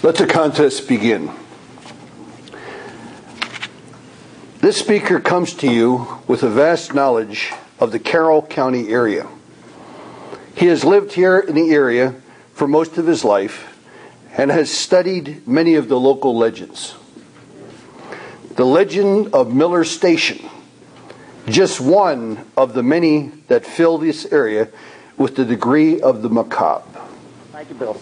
Let the contest begin. This speaker comes to you with a vast knowledge of the Carroll County area. He has lived here in the area for most of his life and has studied many of the local legends. The legend of Miller Station, just one of the many that fill this area with the degree of the macabre. Thank you, Bill.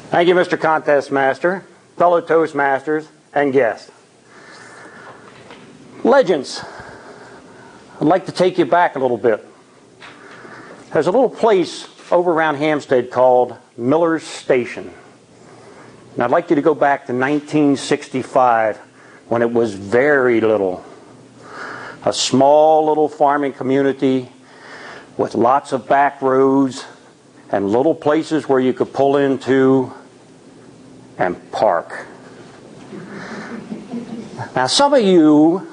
Thank you, Mr. Contest Master, fellow Toastmasters, and guests. Legends. I'd like to take you back a little bit. There's a little place over around Hampstead called Miller's Station. And I'd like you to go back to 1965 when it was very little. A small little farming community with lots of back roads and little places where you could pull into and park. Now, some of you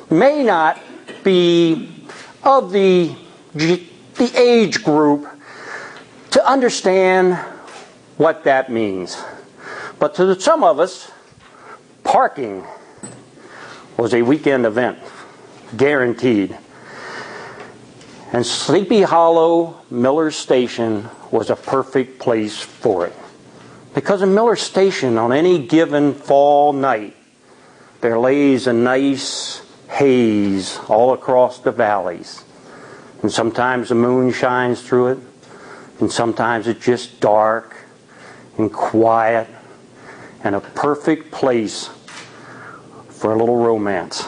may not be of the age group to understand what that means. But to some of us, parking was a weekend event, guaranteed. And Sleepy Hollow Miller Station was a perfect place for it. Because in Miller Station, on any given fall night, there lays a nice haze all across the valleys. And sometimes the moon shines through it, and sometimes it's just dark and quiet, and a perfect place for a little romance.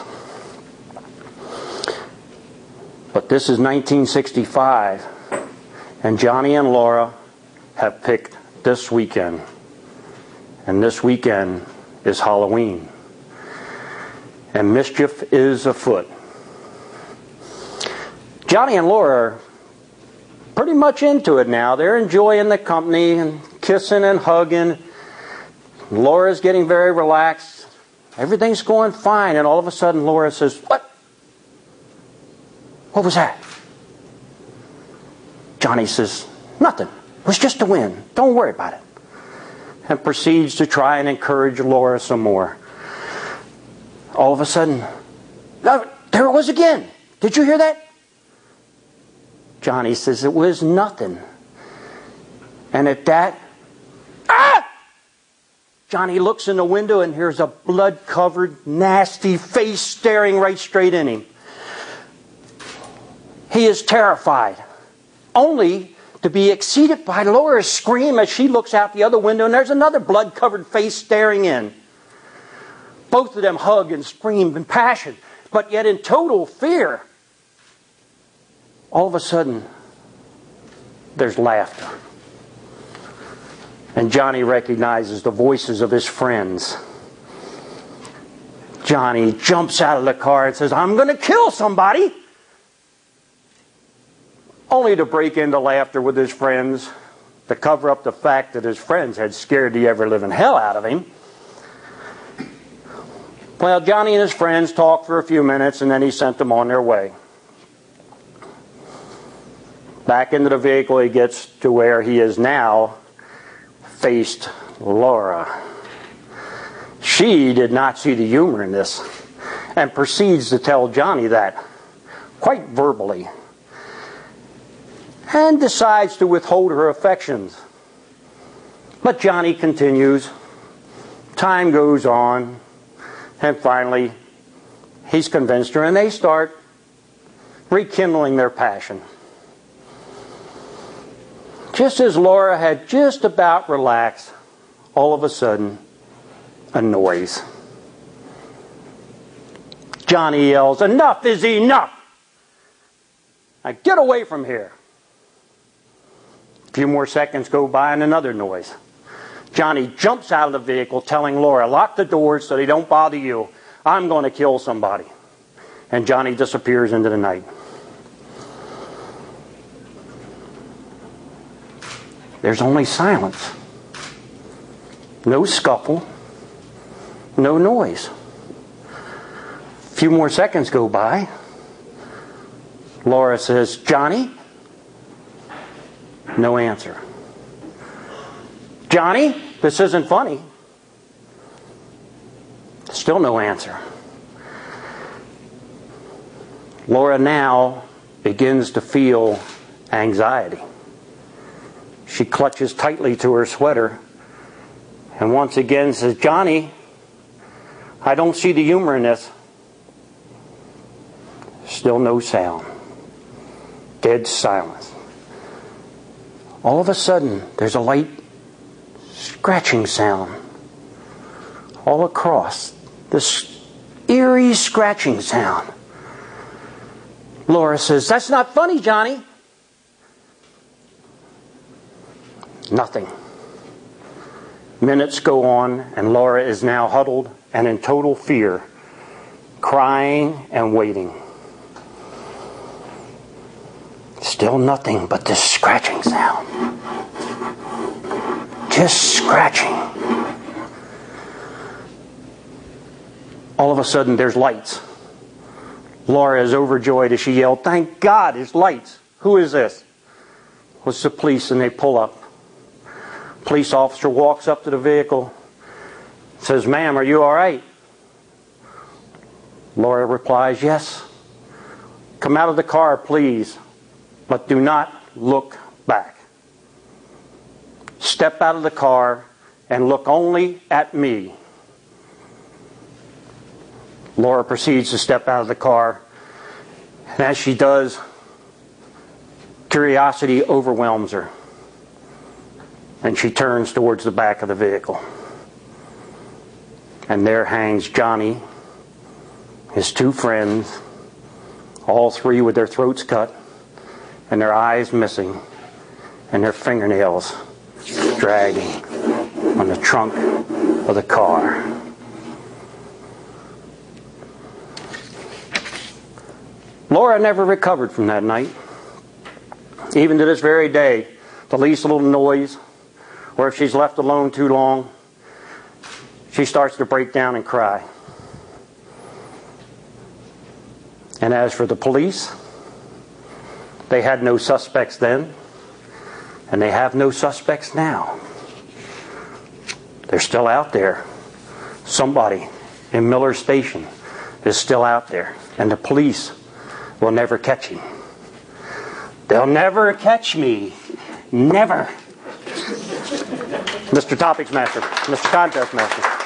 But this is 1965, and Johnny and Laura have picked this weekend. And this weekend is Halloween. And mischief is afoot. Johnny and Laura are pretty much into it now. They're enjoying the company and kissing and hugging. Laura's getting very relaxed. Everything's going fine, and all of a sudden Laura says, "What? What was that?" Johnny says, "Nothing. It was just the wind. Don't worry about it." And proceeds to try and encourage Laura some more. All of a sudden, "No, there it was again. Did you hear that?" Johnny says, "It was nothing." And at that, "Ah!" Johnny looks in the window and hears a blood-covered, nasty face staring right straight in him. He is terrified, only to be exceeded by Laura's scream as she looks out the other window and there's another blood-covered face staring in. Both of them hug and scream in passion, but yet in total fear. All of a sudden, there's laughter. And Johnny recognizes the voices of his friends. Johnny jumps out of the car and says, "I'm going to kill somebody!" Only to break into laughter with his friends to cover up the fact that his friends had scared the ever-living hell out of him. Well, Johnny and his friends talked for a few minutes and then he sent them on their way. Back into the vehicle he gets to where he is now faced Laura. She did not see the humor in this and proceeds to tell Johnny that, quite verbally, and decides to withhold her affections. But Johnny continues. Time goes on, and finally he's convinced her and they start rekindling their passion. Just as Laura had just about relaxed, all of a sudden, a noise. Johnny yells, "Enough is enough! Now get away from here!" A few more seconds go by and another noise. Johnny jumps out of the vehicle telling Laura, "Lock the doors so they don't bother you. I'm going to kill somebody." And Johnny disappears into the night. There's only silence. No scuffle. No noise. A few more seconds go by. Laura says, "Johnny?" No answer. Johnny, this isn't funny. Still no answer. Laura now begins to feel anxiety. She clutches tightly to her sweater and once again says, Johnny, I don't see the humor in this. Still no sound. Dead silence. All of a sudden, there's a light scratching sound all across. This eerie scratching sound. Laura says, that's not funny, Johnny. Nothing. Minutes go on, and Laura is now huddled and in total fear, crying and waiting. Still nothing but this scratching sound. Just scratching. All of a sudden, there's lights. Laura is overjoyed as she yelled, thank God, it's lights. Who is this? Well, it's the police, and they pull up. Police officer walks up to the vehicle, says, ma'am, are you all right? Laura replies, yes. Come out of the car, please, but do not look back. Step out of the car and look only at me. Laura proceeds to step out of the car, and as she does, curiosity overwhelms her, and she turns towards the back of the vehicle. And there hangs Johnny, his two friends, all three with their throats cut, and their eyes missing, and their fingernails dragging on the trunk of the car. Laura never recovered from that night. Even to this very day, the least little noise, or if she's left alone too long, she starts to break down and cry. And as for the police, they had no suspects then, and they have no suspects now. They're still out there. Somebody in Miller Station is still out there, and the police will never catch him. They'll never catch me. Never. Mr. Topics Master, Mr. Contest Master.